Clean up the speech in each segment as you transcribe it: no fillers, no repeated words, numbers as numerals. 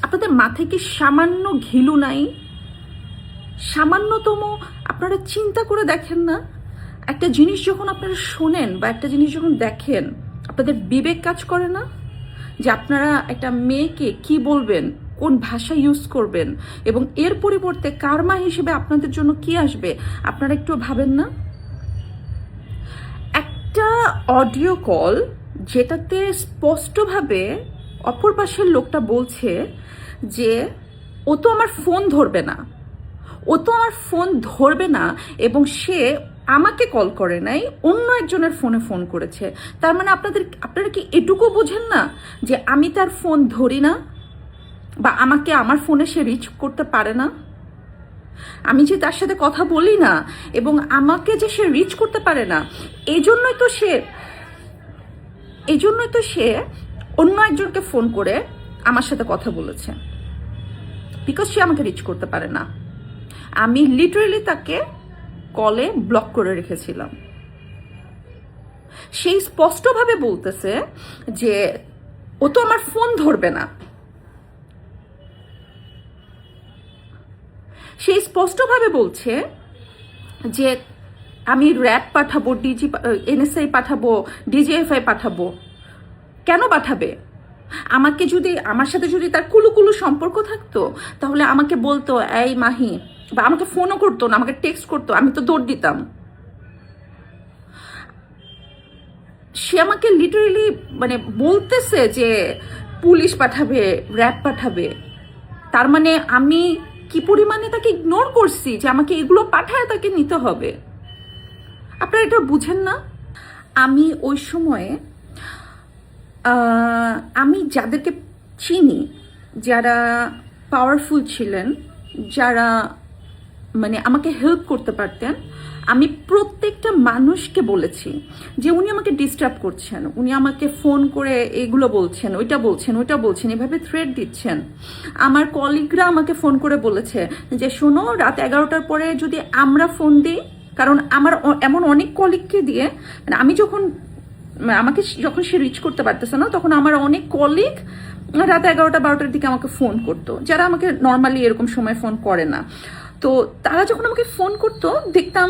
আপনাদের মাথায় কি সামান্য ঘিলু নাই? সামান্যতম আপনারা চিন্তা করে দেখেন না? একটা জিনিস যখন আপনারা শোনেন বা একটা জিনিস যখন দেখেন, আপনাদের বিবেক কাজ করে না যে আপনারা একটা মেয়েকে কি বলবেন, কোন ভাষা ইউজ করবেন, এবং এর পরিবর্তে কার্মা হিসেবে আপনাদের জন্য কি আসবে? আপনারা একটু ভাবেন না? একটা অডিও কল যেটাতে স্পষ্টভাবে অপর পাশের লোকটা বলছে যে ও তো আমার ফোন ধরবে না, ও তো আমার ফোন ধরবে না, এবং সে আমাকে কল করে নাই, অন্য একজনের ফোনে ফোন করেছে। তার মানে আপনারা কি এটুকু বোঝেন না যে আমি তার ফোন ধরি না, বা আমাকে আমার ফোনে সে রিচ করতে পারে না? আমি যে তার সাথে কথা বলি না এবং আমাকে যে সে রিচ করতে পারে না, এই জন্যই তো সে অন্য একজনকে ফোন করে আমার সাথে কথা বলেছে, বিকজ সে আমাকে রিচ করতে পারে না। আমি লিটারেলি তাকে কলে ব্লক করে রেখেছিলাম। সেই স্পষ্টভাবে বলতেছে যে ও তো আমার ফোন ধরবে না। সেই স্পষ্টভাবে বলছে যে আমি র্যাব পাঠাবো, এনএসআই পাঠাবো, ডিজিএফআই পাঠাবো। কেন পাঠাবে? আমার সাথে যদি তার কুলুকুলু সম্পর্ক থাকতো তাহলে আমাকে বলতো এই মাহি, বা আমাকে ফোনও করতো না, আমাকে টেক্সট করতো, আমি তো দৌড় দিতাম। সে আমাকে লিটারেলি মানে বলতেছে যে পুলিশ পাঠাবে, র্যাব পাঠাবে। তার মানে আমি কি পরিমাণে তাকে ইগনোর করছি যে আমাকে এগুলো পাঠায় তাকে নিতে হবে। আপনারা এটা বুঝেন না? আমি ওই সময়ে আমি যাদেরকে চিনি, যারা পাওয়ারফুল ছিলেন, যারা মানে আমাকে হেল্প করতে পারতেন, আমি প্রত্যেকটা মানুষকে বলেছি যে উনি আমাকে ডিস্টার্ব করছেন, উনি আমাকে ফোন করে এগুলো বলছেন, ওইটা বলছেন, এভাবে থ্রেট দিচ্ছেন। আমার কলিগরা আমাকে ফোন করে বলেছে যে শোনো, রাত 11টার পরে যদি আমরা ফোন দিই, কারণ আমার এমন অনেক কলিগকে দিয়ে, মানে আমাকে যখন সে রিচ করতে পারতেছে না, তখন আমার অনেক কলিগ রাত 11টা-12টার দিকে আমাকে ফোন করতো, যারা আমাকে নর্মালি এরকম সময় ফোন করে না। তো তারা যখন আমাকে ফোন করতো, দেখতাম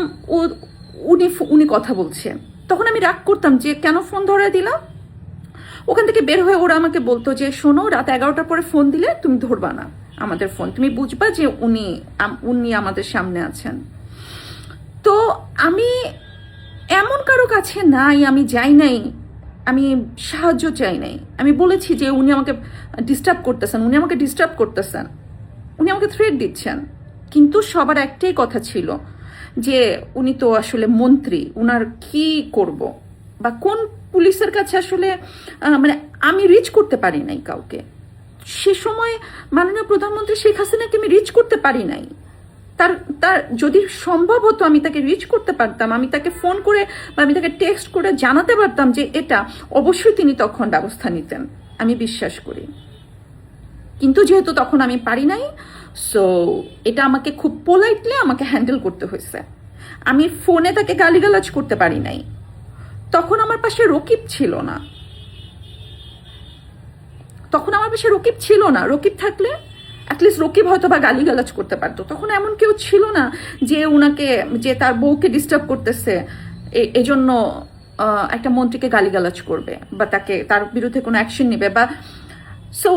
উনি কথা বলছে, তখন আমি রাগ করতাম যে কেন ফোন ধরে দিলাম। ওখান থেকে বের হয়ে ওরা আমাকে বলতো যে শোনো, রাত 11টার পরে ফোন দিলে তুমি ধরবা না আমাদের ফোন, তুমি বুঝবা যে উনি আমাদের সামনে আছেন। তো আমি এমন কারো কাছে নাই, আমি যাই নাই, আমি সাহায্য চাই নাই। আমি বলেছি যে উনি আমাকে ডিস্টার্ব করতেছেন, উনি আমাকে থ্রেট দিচ্ছেন। কিন্তু সবার একটাই কথা ছিল যে উনি তো আসলে মন্ত্রী, উনার কি করব, বা কোন পুলিশের কাছে আসলে মানে আমি রিচ করতে পারি নাই কাউকে। সে সময় মাননীয় প্রধানমন্ত্রী শেখ হাসিনাকে আমি রিচ করতে পারি নাই। তার যদি সম্ভব হতো আমি তাকে রিচ করতে পারতাম, আমি তাকে ফোন করে বা আমি তাকে টেক্সট করে জানাতে পারতাম যে এটা, অবশ্যই তিনি তখন ব্যবস্থা নিতেন, আমি বিশ্বাস করি। কিন্তু যেহেতু তখন আমি পারি নাই, সো এটা আমাকে খুব পোলাইটলি আমাকে হ্যান্ডেল করতে হয়েছে। আমি ফোনে তাকে গালিগালাজ করতে পারি নাই। তখন আমার পাশে রকিব ছিল না। রকিব থাকলে অ্যাটলিস্ট রকিব হয়তো বা গালিগালাজ করতে পারতো। তখন এমন কেউ ছিল না যে তার বউকে ডিস্টার্ব করতেছে এজন্য একটা মন্ত্রীকে গালিগালাজ করবে বা তার বিরুদ্ধে কোনো অ্যাকশন নেবে। বা সো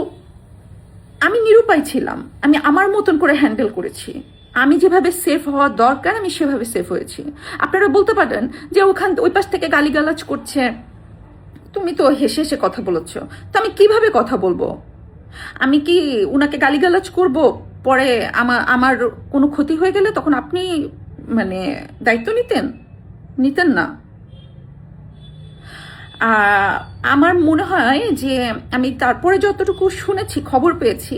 আমি নিরুপায় ছিলাম, আমি আমার মতন করে হ্যান্ডেল করেছি। আমি যেভাবে সেফ হওয়া দরকার আমি সেভাবে সেফ হয়েছি। আপনারা বলতে পারেন যে ওই পাশ থেকে গালিগালাজ করছে, তুমি তো হেসে হেসে কথা বলেছ। তো আমি কিভাবে কথা বলবো? আমি কি উনাকে গালিগালাজ করব, পরে আমার কোনো ক্ষতি হয়ে গেলে তখন আপনি মানে দায়িত্ব নিতেন না? আমার মনে হয় যে আমি তারপরে যতটুকু শুনেছি, খবর পেয়েছি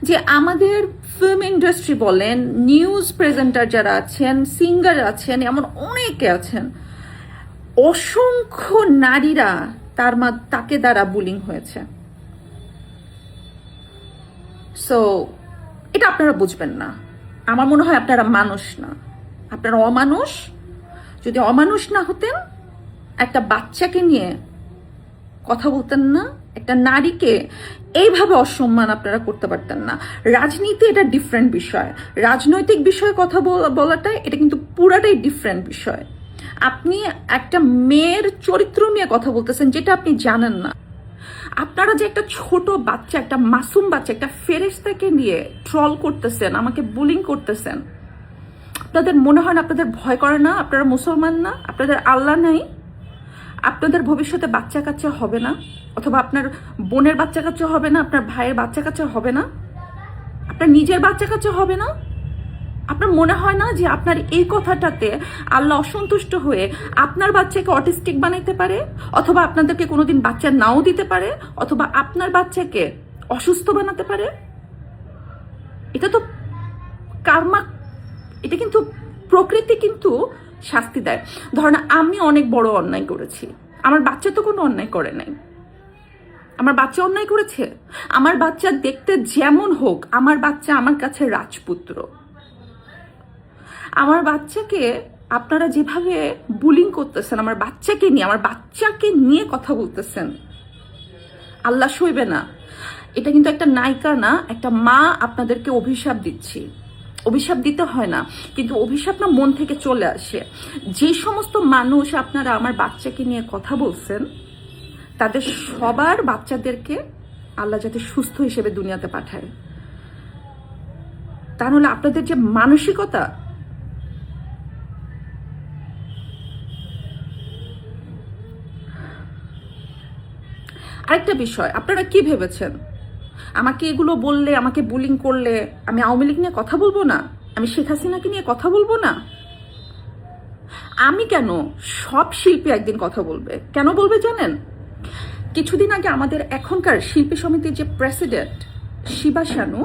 যে আমাদের ফিল্ম ইন্ডাস্ট্রি বলেন, নিউজ প্রেজেন্টার যারা আছেন, সিঙ্গার আছেন, এমন অনেকে আছেন, অসংখ্য নারীরা তাকে দ্বারা বুলিং হয়েছে। সো এটা আপনারা বুঝবেন না। আমার মনে হয় আপনারা মানুষ না, আপনারা অমানুষ। যদি অমানুষ না হতেন, একটা বাচ্চাকে নিয়ে কথা বলতেন না, একটা নারীকে এইভাবে অসম্মান আপনারা করতে পারতেন না। রাজনীতি এটা ডিফারেন্ট বিষয়, রাজনৈতিক বিষয়ে কথা বলাটা এটা কিন্তু পুরাটাই ডিফারেন্ট বিষয়। আপনি একটা মেয়ের চরিত্র নিয়ে কথা বলতেছেন যেটা আপনি জানেন না। আপনারা যে একটা ছোট বাচ্চা, একটা মাসুম বাচ্চা, একটা ফেরেশতাকে নিয়ে ট্রল করতেছেন, আমাকে বুলিং করতেছেন, আপনাদের মনে হয় না আপনাদের ভয় করে না? আপনারা মুসলমান না? আপনাদের আল্লাহ নাই? আপনাদের ভবিষ্যতে বাচ্চা কাচ্চা হবে না? অথবা আপনার বোনের বাচ্চা কাচ্চা হবে না? আপনার ভাইয়ের বাচ্চা কাচ্চা হবে না? আপনার নিজের বাচ্চা কাচ্চা হবে না? আপনার মনে হয় না যে আপনার এই কথাটাতে আল্লাহ অসন্তুষ্ট হয়ে আপনার বাচ্চাকে অটিস্টিক বানাইতে পারে, অথবা আপনাদেরকে কোনোদিন বাচ্চা নাও দিতে পারে, অথবা আপনার বাচ্চাকে অসুস্থ বানাতে পারে? এটা তো কার্মা, এটা কিন্তু প্রকৃতি কিন্তু শাস্তি দেয়। ধরেন আমি অনেক বড় অন্যায় করেছি, আমার বাচ্চা তো কোনো অন্যায় করে নাই। আমার বাচ্চা অন্যায় করেছে? আমার বাচ্চা দেখতে যেমন হোক, আমার বাচ্চা আমার কাছে রাজপুত্র। আমার বাচ্চাকে আপনারা যেভাবে বুলিং করতেছেন, আমার বাচ্চাকে নিয়ে কথা বলতেছেন, আল্লাহ সইবে না। এটা কিন্তু একটা নায়িকা না, একটা মা আপনাদেরকে অভিশাপ দিচ্ছি। অভিশাপ দিতে হয় না, কিন্তু অভিশাপ না মন থেকে চলে আসে। যে সমস্ত মানুষ আপনারা আমার বাচ্চাকে নিয়ে কথা বলছেন, তাদের সবার বাচ্চাদেরকে আল্লাহ যাতে সুস্থ হিসেবে দুনিয়াতে পাঠায়। তা নাহলে আপনাদের যে মানসিকতা, আরেকটা বিষয়, আপনারা কি ভেবেছেন আমাকে এগুলো বললে, আমাকে বুলিং করলে আমি আওয়ামী লীগ নিয়ে কথা বলবো না? আমি শেখ হাসিনাকে নিয়ে কথা বলবো না? আমি কেন, সব শিল্পী একদিন কথা বলবে। কেন বলবে জানেন? কিছুদিন আগে আমাদের এখনকার শিল্পী সমিতির যে প্রেসিডেন্ট শিবা শানু,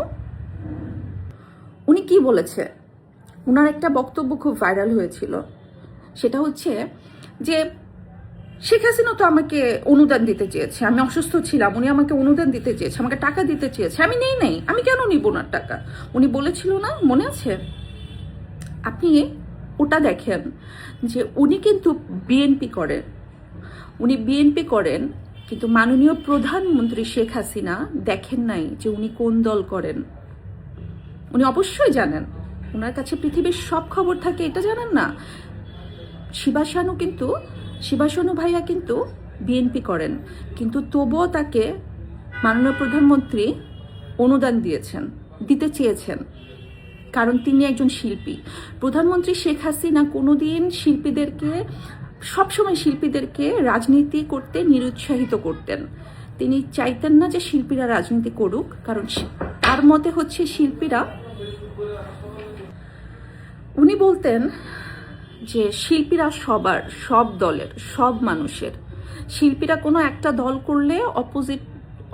উনি কি বলেছে? উনার একটা বক্তব্য খুব ভাইরাল হয়েছিল। সেটা হচ্ছে যে শেখ হাসিনা তো আমাকে অনুদান দিতে চেয়েছে, আমি অসুস্থ ছিলাম, উনি আমাকে অনুদান দিতে চেয়েছে, আমাকে টাকা দিতে চেয়েছে, আমি নেই, আমি কেন নিব ওনার টাকা? উনি বলেছিল না, মনে আছে? আপনি ওটা দেখেন যে উনি কিন্তু বিএনপি করেন, কিন্তু মাননীয় প্রধানমন্ত্রী শেখ হাসিনা দেখেন নাই যে উনি কোন দল করেন। উনি অবশ্যই জানেন, ওনার কাছে পৃথিবীর সব খবর থাকে, এটা জানেন না? শিবা শানু ভাইয়া কিন্তু বিএনপি করেন, কিন্তু তবুও তাকে মাননীয় প্রধানমন্ত্রী অনুদান দিতে চেয়েছেন, কারণ তিনি একজন শিল্পী। প্রধানমন্ত্রী শেখ হাসিনা কোনোদিন সবসময় শিল্পীদেরকে রাজনীতি করতে নিরুৎসাহিত করতেন। তিনি চাইতেন না যে শিল্পীরা রাজনীতি করুক, কারণ তার মতে হচ্ছে উনি বলতেন যে শিল্পীরা সব দলের, সব মানুষের। শিল্পীরা কোনো একটা দল করলে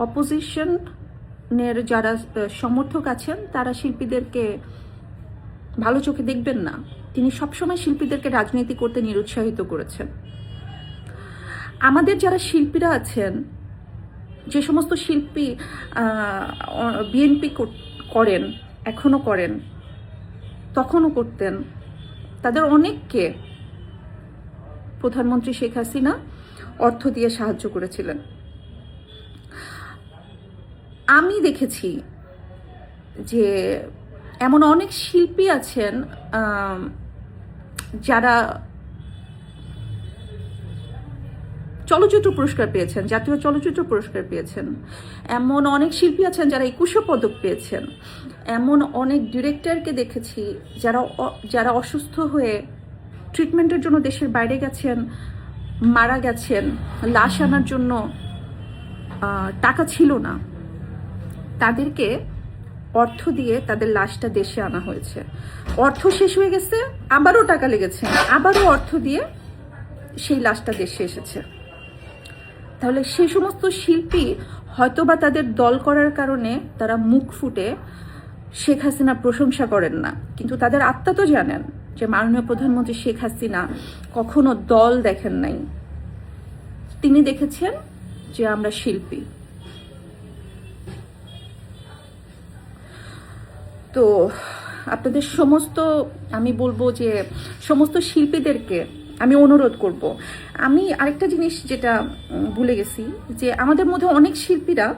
অপোজিশনের যারা সমর্থক আছেন তারা শিল্পীদেরকে ভালো চোখে দেখবেন না। তিনি সবসময় শিল্পীদেরকে রাজনীতি করতে নিরুৎসাহিত করেছেন। আমাদের যারা শিল্পীরা আছেন, যে সমস্ত শিল্পী বিএনপি করেন, এখনো করেন, তখনও করতেন, তাদের অনেককে প্রধানমন্ত্রী শেখ হাসিনা অর্থ দিয়ে সাহায্য করেছিলেন। আমি দেখেছি যে এমন অনেক শিল্পী আছেন যারা চলচ্চিত্র পুরস্কার পেয়েছেন, জাতীয় চলচ্চিত্র পুরস্কার পেয়েছেন। এমন অনেক শিল্পী আছেন যারা 21 পদক পেয়েছেন। এমন অনেক ডিরেক্টরকে দেখেছি যারা অসুস্থ হয়ে ট্রিটমেন্টের জন্য দেশের বাইরে গেছেন, মারা গেছেন, লাশ আনার জন্য টাকা ছিল না, তাদেরকে অর্থ দিয়ে তাদের লাশটা দেশে আনা হয়েছে। অর্থ শেষ হয়ে গেছে, আবারও টাকা লেগেছে, আবারও অর্থ দিয়ে সেই লাশটা দেশে এসেছে। তাহলে সেই সমস্ত শিল্পী হয়তোবা তাদের দল করার কারণে তারা মুখ ফুটে শেখ হাসিনা প্রশংসা করেন না, কিন্তু তাদের আত্মা তো জানেন যে মাননীয় প্রধানমন্ত্রী শেখ হাসিনা কখনো দল দেখেন নাই। তিনি দেখেছেন যে আমরা শিল্পী। তো আপনাদের আমি বলবো যে সমস্ত শিল্পীদেরকে আমি অনুরোধ করব। আমি আরেকটা জিনিস যেটা ভুলে গেছি, যে আমাদের মধ্যে অনেক শিল্পীরা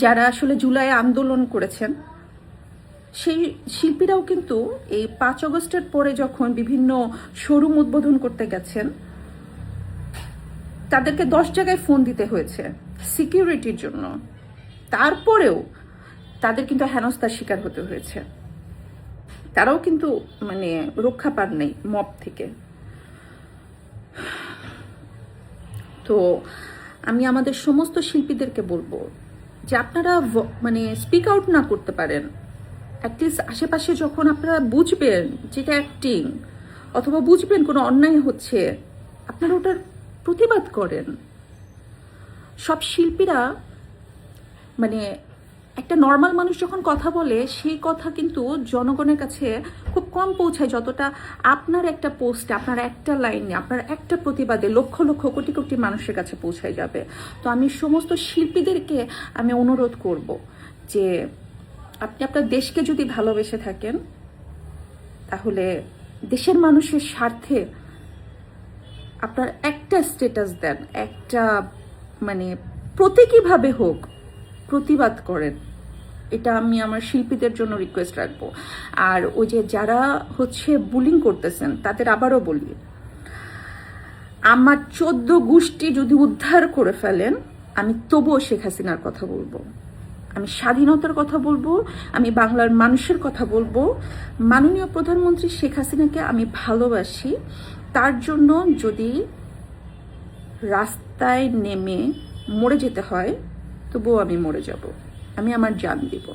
যারা আসলে জুলাই আন্দোলন করেছেন, সেই শিল্পীরাও কিন্তু এই 5 আগস্টের পরে যখন বিভিন্ন শোরুম উদ্বোধন করতে গেছেন, তাদেরকে 10 জায়গায় ফোন দিতে হয়েছে সিকিউরিটির জন্য। তারপরেও তাদের কিন্তু হেনস্থার শিকার হতে হয়েছে। তারাও কিন্তু মানে রক্ষা পান নাই মব থেকে। তো আমি আমাদের সমস্ত শিল্পীদেরকে বলবো যে আপনারা মানে স্পিক আউট না করতে পারেন, অ্যাটলিস্ট আশেপাশে যখন আপনারা বুঝবেন যেটা অ্যাক্টিং, অথবা বুঝবেন কোনো অন্যায় হচ্ছে, আপনারা ওটার প্রতিবাদ করেন। সব শিল্পীরা মানে একটা নর্মাল মানুষ যখন কথা বলে, সেই কথা কিন্তু জনগণের কাছে খুব কম পৌঁছায়, যতটা আপনার একটা পোস্টে, আপনার একটা লাইনে, আপনার একটা প্রতিবাদে লক্ষ লক্ষ কোটি কোটি মানুষের কাছে পৌঁছায় যাবে। তো আমি সমস্ত শিল্পীদেরকে আমি অনুরোধ করব যে আপনি আপনার দেশকে যদি ভালোবেসে থাকেন, তাহলে দেশের মানুষের স্বার্থে আপনার একটা স্ট্যাটাস দেন, একটা মানে প্রতীকীভাবে হোক প্রতিবাদ করেন। এটা আমি আমার শিল্পীদের জন্য রিকোয়েস্ট রাখবো। আর ওই যে যারা হচ্ছে বুলিং করতেছেন, তাদের আবারও বলি, আমার 14 গোষ্ঠী যদি উদ্ধার করে ফেলেন, আমি তবুও শেখ হাসিনার কথা বলবো, আমি স্বাধীনতার কথা বলবো, আমি বাংলার মানুষের কথা বলবো। মাননীয় প্রধানমন্ত্রী শেখ হাসিনাকে আমি ভালোবাসি। তার জন্য যদি রাস্তায় নেমে মরে যেতে হয়, তবুও আমি মরে যাব, আমি আমার জান দিব।